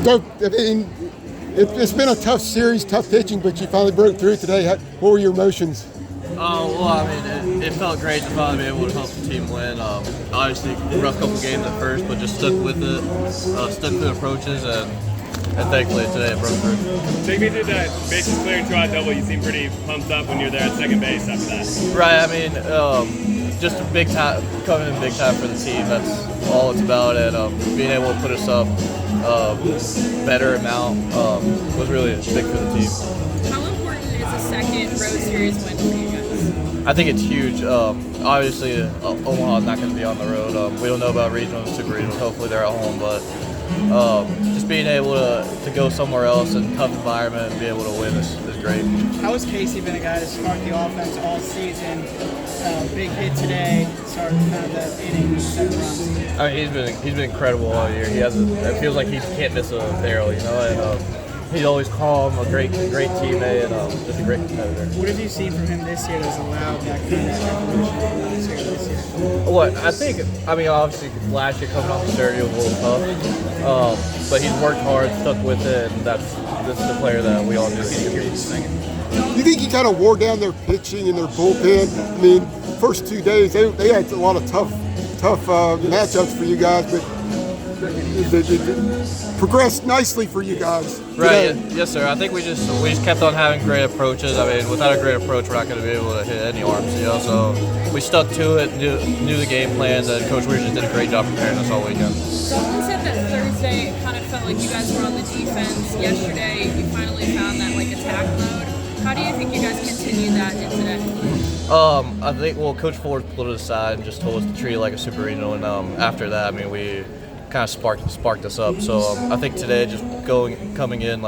No, I mean, it's been a tough series, tough pitching, but you finally broke through today. What were your emotions? Oh, well, I mean, it felt great to finally be able to help the team win. Obviously, rough couple games at first, but just stuck with it, stuck through approaches, and thankfully today it broke through. Take me through that bases clearing trot double. You seem pretty pumped up when you're there at second base after that. Right, I mean, just a big time, coming in big time for the team. That's all it's about, and being able to put us up better amount was really big for the team. How important is a second road series win for you guys? I think it's huge. Obviously, Omaha's not going to be on the road. We don't know about regionals, super regionals. Hopefully they're at home, but just being able to go somewhere else in a tough environment and be able to win is great. How has Casey been a guy to spark the offense all season? Big hit today, started kind of that inning, 7 runs. I mean, he's been incredible all year. It feels like he can't miss a barrel, and he's always calm, a great teammate, and just a great competitor. What have you seen from him this year that's allowed that kind of evolution this year? What I mean, obviously last year coming off the surgery was a little tough, but he's worked hard, stuck with it, and this is the player that we all do. Do you think he kind of wore down their pitching and their bullpen? I mean, first 2 days they had a lot of tough matchups for you guys, but they progressed nicely for you guys. Right. Yes, sir. I think we just kept on having great approaches. I mean, without a great approach, we're not going to be able to hit any arms. So we stuck to it, knew the game plans, and Coach Weir just did a great job preparing us all weekend. Someone said that Thursday it kind of felt like you guys were on the defense. Yesterday, you finally found that attack mode. How do you think you guys continue that into today? I think Coach Forbes pulled it aside and just told us to treat it like a super regional, and after that, I mean, we kind of sparked us up. So I think today, just coming in,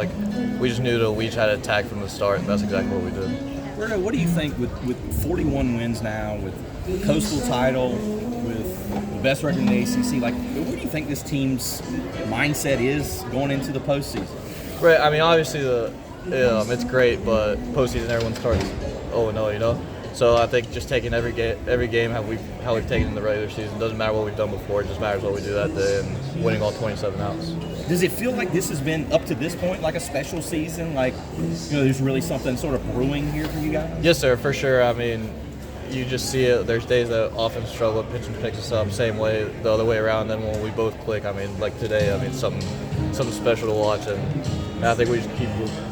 we just knew that we each had to attack from the start, and that's exactly what we did. Alberto, what do you think with 41 wins now, with Coastal title, with the best record in the ACC? What do you think this team's mindset is going into the postseason? Right. I mean, obviously it's great, but postseason everyone starts 0-0, So I think just taking every game how we've taken in the regular season, doesn't matter what we've done before, it just matters what we do that day, and winning all 27 outs. Does it feel like this has been up to this point like a special season? There's really something sort of brewing here for you guys? Yes, sir, for sure. I mean, you just see it. There's days that offense struggle, pitching picks us up, same way the other way around. Then when we both click, I mean, like today, I mean, something special to watch, and I think we just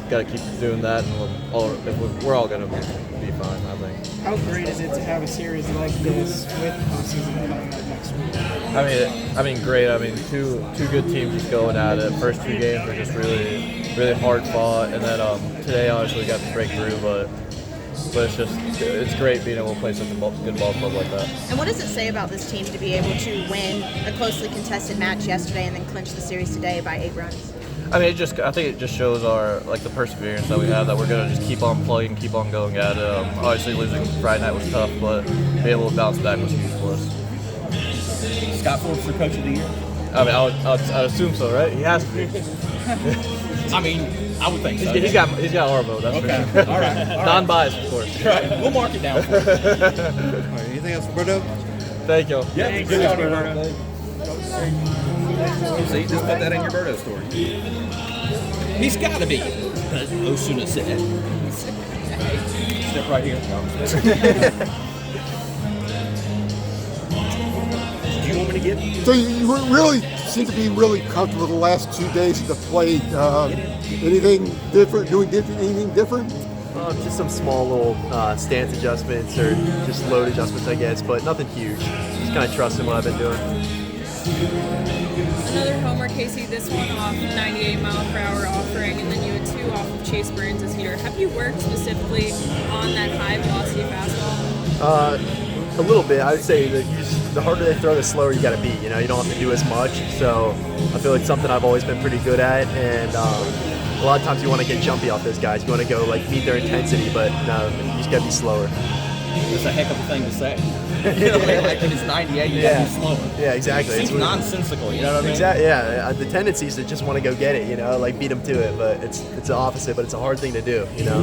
got to keep doing that, and we're all going to be fine, I think. How great is it to have a series like this with postseason coming up next week? I mean, great. I mean, two good teams just going at it. First 2 games were just really hard fought, and then today obviously we got to break through, but it's great being able to play such a good ball club like that. And what does it say about this team to be able to win a closely contested match yesterday and then clinch the series today by 8 runs? I mean, I think it just shows our the perseverance that we have, that we're gonna just keep on plugging, keep on going at it. Obviously, losing Friday night was tough, but being able to bounce back was huge for us. Scott Forbes for Coach of the Year? I mean, I would assume so, right? He has to be. I mean, I would think so. He's got our vote. That's okay. For sure. All right. Non-biased, of course. Right. We'll mark it down for you. All right, anything else, Alberto? Thank you. Yeah, good job, Alberto. See, just put that in your Alberto story. He's got to be, as Osuna said. Step right here. Do you want me to get? So you really seem to be really comfortable the last 2 days at the plate. Anything different? Anything different? Just some small little stance adjustments or just load adjustments, I guess, but nothing huge. Just kind of trusting what I've been doing. Another homer, Casey, this one off 98-mile-per-hour offering, and then you had 2 off of Chase Burns' heater. Have you worked specifically on that high-velocity fastball? A little bit. I would say that the harder they throw, the slower you got to be. You don't have to do as much. So I feel like something I've always been pretty good at, and a lot of times you want to get jumpy off those guys. You want to go meet their intensity, but no, you just got to be slower. It's a heck of a thing to say. You know, like when it's 98, you got to be slower. Yeah, exactly. It seems nonsensical, you know what I mean? Exactly. Yeah, the tendency is to just want to go get it, you know, like beat them to it. But it's the opposite. But it's a hard thing to do, you know.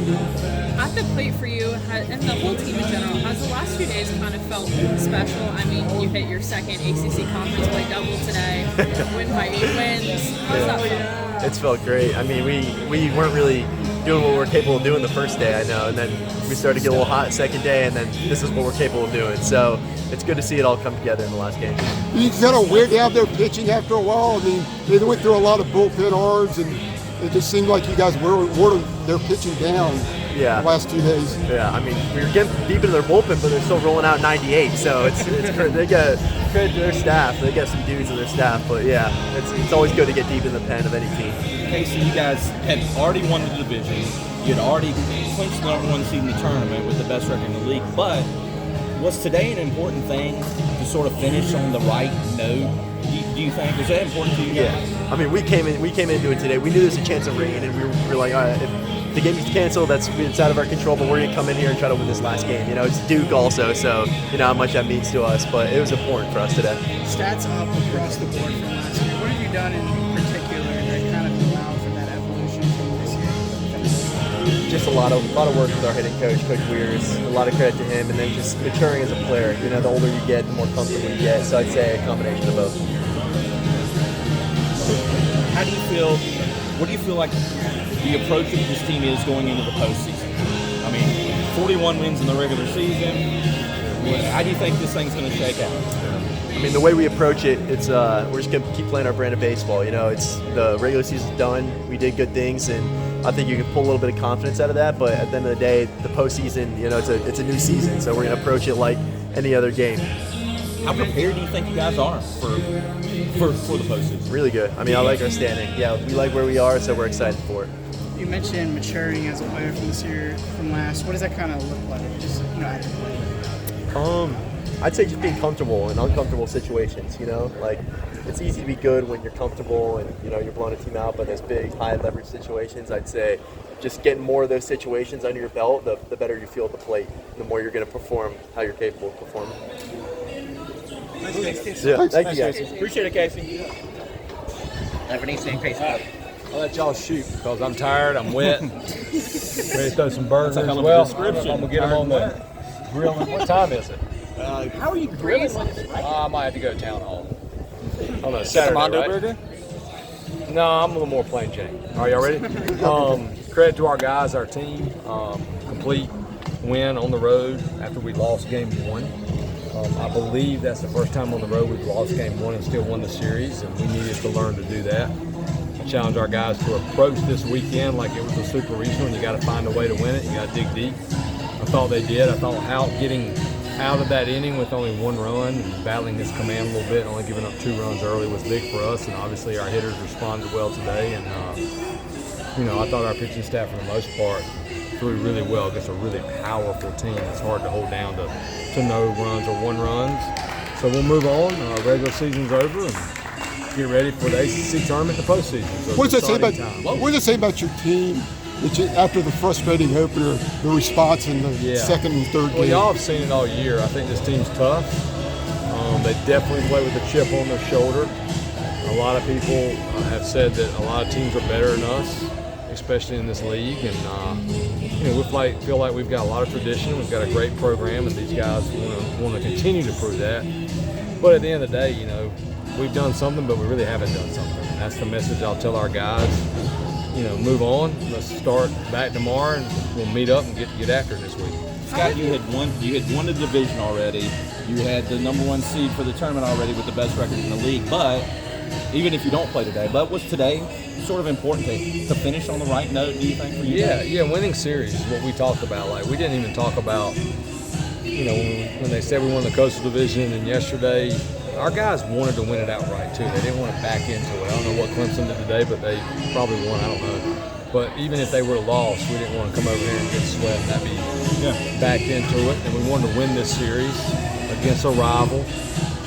At the plate for you, and the whole team in general, has the last few days kind of felt special? I mean, you hit your second ACC conference play double today, win by 8 wins. How's that feel? It's felt great. I mean, we weren't really doing what we were capable of doing the first day, I know, and then we started to get a little hot second day, and then this is what we're capable of doing. So it's good to see it all come together in the last game. You kind of wear down their pitching after a while. I mean, they went through a lot of bullpen arms, and it just seemed like you guys wore their pitching down the last 2 days. Yeah, I mean, we were getting deep into their bullpen, but they're still rolling out 98. So it's they got credit to their staff. They got some dudes in their staff, but yeah, it's always good to get deep in the pen of any team. Casey, you guys had already won the division. You had already clinched the #1 seed in the tournament with the best record in the league. But was today an important thing to sort of finish on the right note? Do you think? Was that important to you guys? Yeah. I mean, we came into it today. We knew there was a chance of rain, and we were like, all right, if the game gets canceled, that's out of our control. But we're gonna come in here and try to win this last game. You know, it's Duke also, so you know how much that means to us. But it was important for us today. Stats up across the board from last year. What have you done in particular that kind of allowed for that evolution from this year? Just a lot of work with our hitting coach, Coach Weirs. A lot of credit to him, and then just maturing as a player. You know, the older you get, the more comfortable you get. So I'd say a combination of both. How do you feel? What do you feel like the approach of this team is going into the postseason? I mean, 41 wins in the regular season. How do you think this thing's going to shake out? I mean, the way we approach it, it's we're just going to keep playing our brand of baseball. You know, it's the regular season's done. We did good things, and I think you can pull a little bit of confidence out of that. But at the end of the day, the postseason, you know, it's a new season, so we're going to approach it like any other game. How prepared do you think you guys are for the postseason? Really good. I mean, I like our standing. Yeah, we like where we are, so we're excited for it. You mentioned maturing as a player from this year, from last. What does that kind of look like? Just, you know, as a player? I'd say just being comfortable in uncomfortable situations. You know, like it's easy to be good when you're comfortable and you know you're blowing a team out, but those big high leverage situations, I'd say just getting more of those situations under your belt, the better you feel at the plate, the more you're going to perform how you're capable of performing. Yeah, thank you guys. Appreciate it, Casey. I'll let y'all shoot because I'm tired, I'm wet, ready to throw some burgers as well. I'm going to get them on the grill. What time is it? How are you grilling? I might have to go to town hall. On a Saturday, Mondo right? burger? No, I'm a little more plain Jane. Are y'all ready? Credit to our guys, our team. Complete win on the road after we lost game 1. I believe that's the first time on the road we've lost game 1 and still won the series, and we needed to learn to do that. I challenge our guys to approach this weekend like it was a super regional, and you got to find a way to win it. You got to dig deep. I thought they did. I thought getting out of that inning with only 1 run and battling his command a little bit, only giving up 2 runs early was big for us, and obviously our hitters responded well today. And you know, I thought our pitching staff for the most part threw really well against a really powerful team. It's hard to hold down to no runs or 1 runs. So we'll move on. Regular season's over and get ready for the ACC tournament in the postseason. So What does it say about your team after the frustrating opener, the response in the second and third Well, game? y'all have seen it all year. I think this team's tough. They definitely play with a chip on their shoulder. A lot of people have said that a lot of teams are better than us, especially in this league. And you know, we feel like we've got a lot of tradition. We've got a great program, and these guys want to continue to prove that. But at the end of the day, you know, we've done something, but we really haven't done something. And that's the message I'll tell our guys. You know, move on. Let's start back tomorrow, and we'll meet up and get after it this week. Scott, you had won the division already. You had the #1 seed for the tournament already with the best record in the league. But even if you don't play today, but was today sort of important to finish on the right note, do you think, for you? Yeah, winning series is what we talked about. Like, we didn't even talk about, you know, when they said we won the Coastal Division, and yesterday, our guys wanted to win it outright, too. They didn't want to back into it. I don't know what Clemson did today, but they probably won. I don't know. But even if they would have lost, we didn't want to come over here and get swept and not be backed into it. And we wanted to win this series against a rival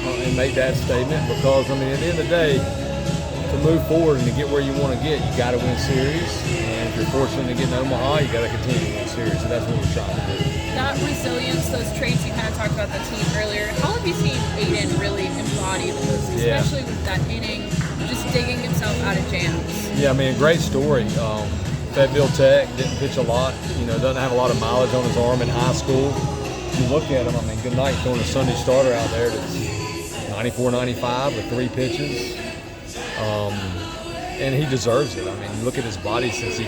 and make that statement because, I mean, at the end of the day, to move forward and to get where you want to get, you got to win series. And if you're fortunate to get in Omaha, you got to continue to win series. So that's what we're trying to do. That resilience, those traits you kind of talked about the team earlier, how have you seen Aiden really embody those, especially with that inning, just digging himself out of jams? Yeah, I mean, a great story. Fayetteville Tech, didn't pitch a lot, doesn't have a lot of mileage on his arm in high school. If you look at him, I mean, good night throwing a Sunday starter out there that's 94, 95 with 3 pitches. And he deserves it. I mean, look at his body since he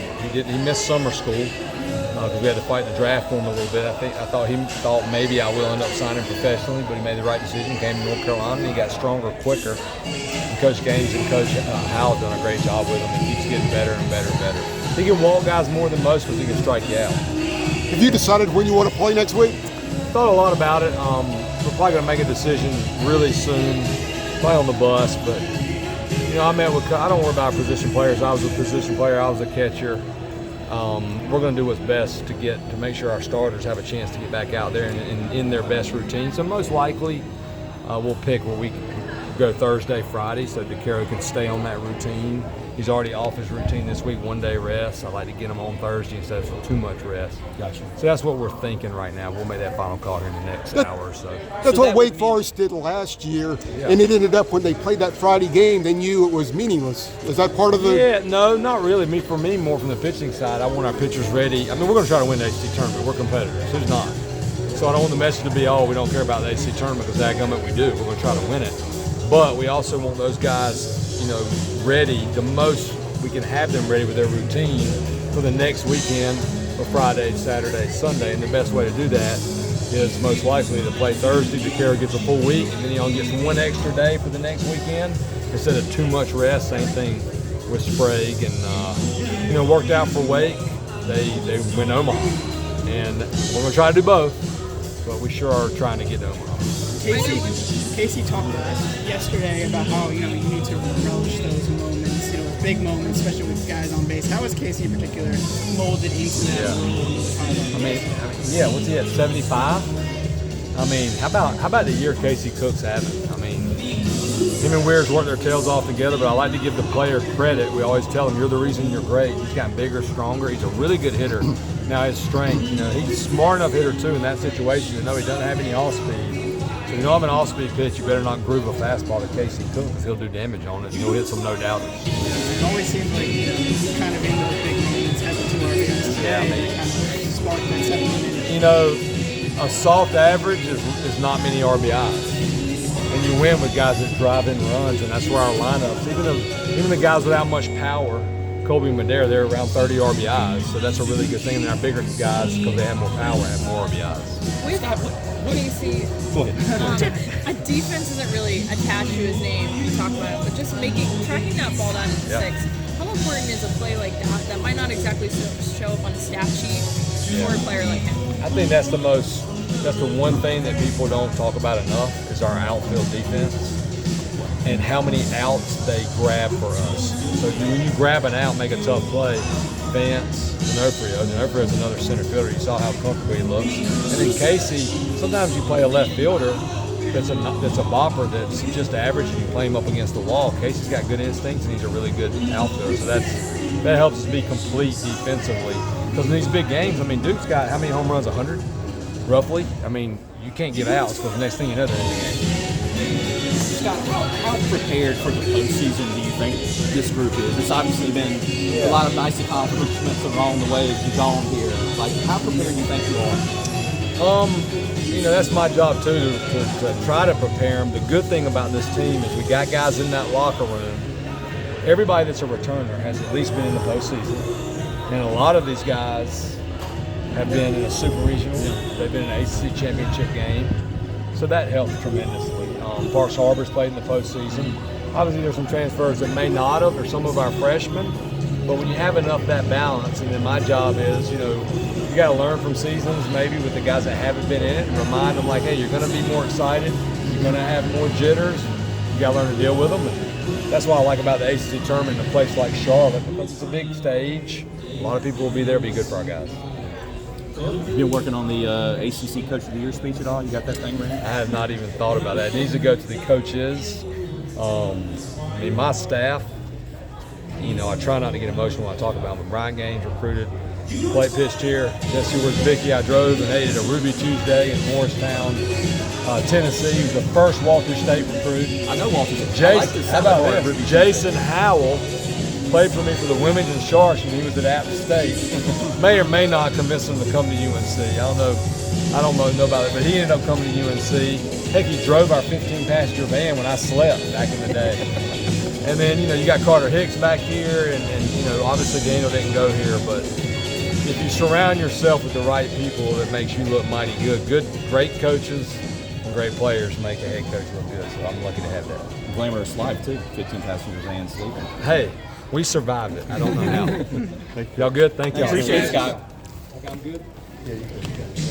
missed summer school because we had to fight the draft for him a little bit. I thought maybe I will end up signing professionally, but he made the right decision. Came to North Carolina and he got stronger quicker. And Coach Gaines and Coach Howell have done a great job with him. He keeps getting better and better and better. He can walk guys more than most because he can strike you out. Have you decided when you want to play next week? Thought a lot about it. We're probably going to make a decision really soon. Probably on the bus, but I don't worry about position players. I was a position player. I was a catcher. We're going to do what's best to make sure our starters have a chance to get back out there and in their best routine. So most likely, we'll pick where we go Thursday, Friday, so DeCaro can stay on that routine. He's already off his routine this week, 1 day rest. I like to get him on Thursday instead of too much rest. Gotcha. So that's what we're thinking right now. We'll make that final call here in the next hour or so. That's what Wake Forest did last year, and it ended up when they played that Friday game, they knew it was meaningless. Is that part of the? Yeah, no, not really. For me, more from the pitching side, I want our pitchers ready. I mean, we're going to try to win the AC tournament. We're competitors. Who's not? So I don't want the message to be, we don't care about the AC tournament because dadgummit we do. We're going to try to win it. But we also want those guys, ready the most we can have them ready with their routine for the next weekend for Friday, Saturday, Sunday. And the best way to do that is most likely to play Thursday. DeCaro gets a full week, and then he only gets 1 extra day for the next weekend instead of too much rest. Same thing with Sprague, and worked out for Wake. They win Omaha, and we're going to try to do both, but we sure are trying to get to Omaha. Casey talked to us yesterday about how you need to relish those moments, big moments, especially with guys on base. How is Casey in particular molded into that role? I mean, what's he at, 75? I mean, how about the year Casey Cook's having? I mean, him and Weir's work their tails off together, but I like to give the player credit. We always tell him, you're the reason you're great. He's gotten bigger, stronger. He's a really good hitter. Now his strength, he's a smart enough hitter too in that situation to know he doesn't have any off speed. So I'm an off-speed pitch, you better not groove a fastball to Casey Cook because he'll do damage on it. He'll hit some no-doubters. It always seems like he's kind of in those big moments, having 2 RBIs today, kind of sparking that 7 minutes. A soft average is not many RBIs. And you win with guys that drive in runs, and that's where our lineups, even the guys without much power, Colby and Madera, they're around 30 RBIs, so that's a really good thing. And our bigger guys, because they have more power, have more RBIs. Casey, a defense isn't really attached to his name. You talk about it, but just tracking that ball down into 6. How important is a play like that might not exactly show up on a stat sheet for a player like him? I think that's the one thing that people don't talk about enough is our outfield defense and how many outs they grab for us. So when you grab an out, make a tough play, Vance, D'Onofrio is another center fielder. You saw how comfortable he looks. And then Casey, sometimes you play a left fielder that's a bopper that's just average and you play him up against the wall. Casey's got good instincts and he's a really good outfielder. So that helps us be complete defensively. Because in these big games, I mean, Duke's got how many home runs? 100, roughly. I mean, you can't give outs because the next thing you know, they're in the game. Scott, how prepared for the postseason do you think this group is? It's obviously been a lot of nice accomplishments along the way as you've gone here. Like, how prepared do you think you are? That's my job too, to try to prepare them. The good thing about this team is we got guys in that locker room. Everybody that's a returner has at least been in the postseason. And a lot of these guys have been in a super regional. They've been in an ACC championship game. So that helps tremendously. Parks Harbor's played in the postseason. Obviously, there's some transfers that may not have, or some of our freshmen. But when you have enough that balance, and then my job is, you got to learn from seasons, maybe with the guys that haven't been in it, and remind them, like, hey, you're going to be more excited. You're going to have more jitters. You got to learn to deal with them. And that's what I like about the ACC tournament in a place like Charlotte, because it's a big stage. A lot of people will be there, be good for our guys. You've been working on the ACC Coach of the Year speech at all? You got that thing ready? I have not even thought about that. It needs to go to the coaches. My staff, I try not to get emotional when I talk about them. But Brian Gaines recruited pitched here. Jesse was Vicky. I drove and ate at a Ruby Tuesday in Morristown, Tennessee. He was the first Walter State recruit. I know Walter State. Jason, how about this? Jason Howell played for me for the Women's and Sharks when he was at App State. May or may not convince him to come to UNC. I don't know about it, but he ended up coming to UNC. Heck, he drove our 15-passenger van when I slept back in the day. And then, you got Carter Hicks back here, and obviously Daniel didn't go here, but if you surround yourself with the right people, that makes you look mighty good. Great coaches and great players make a head coach look good, so I'm lucky to have that. Glamorous life, too. 15 passenger van sleeping. Hey, we survived it. I don't know how. Y'all good? Thank y'all. Appreciate it, Scott. I'm good. Yeah, you good.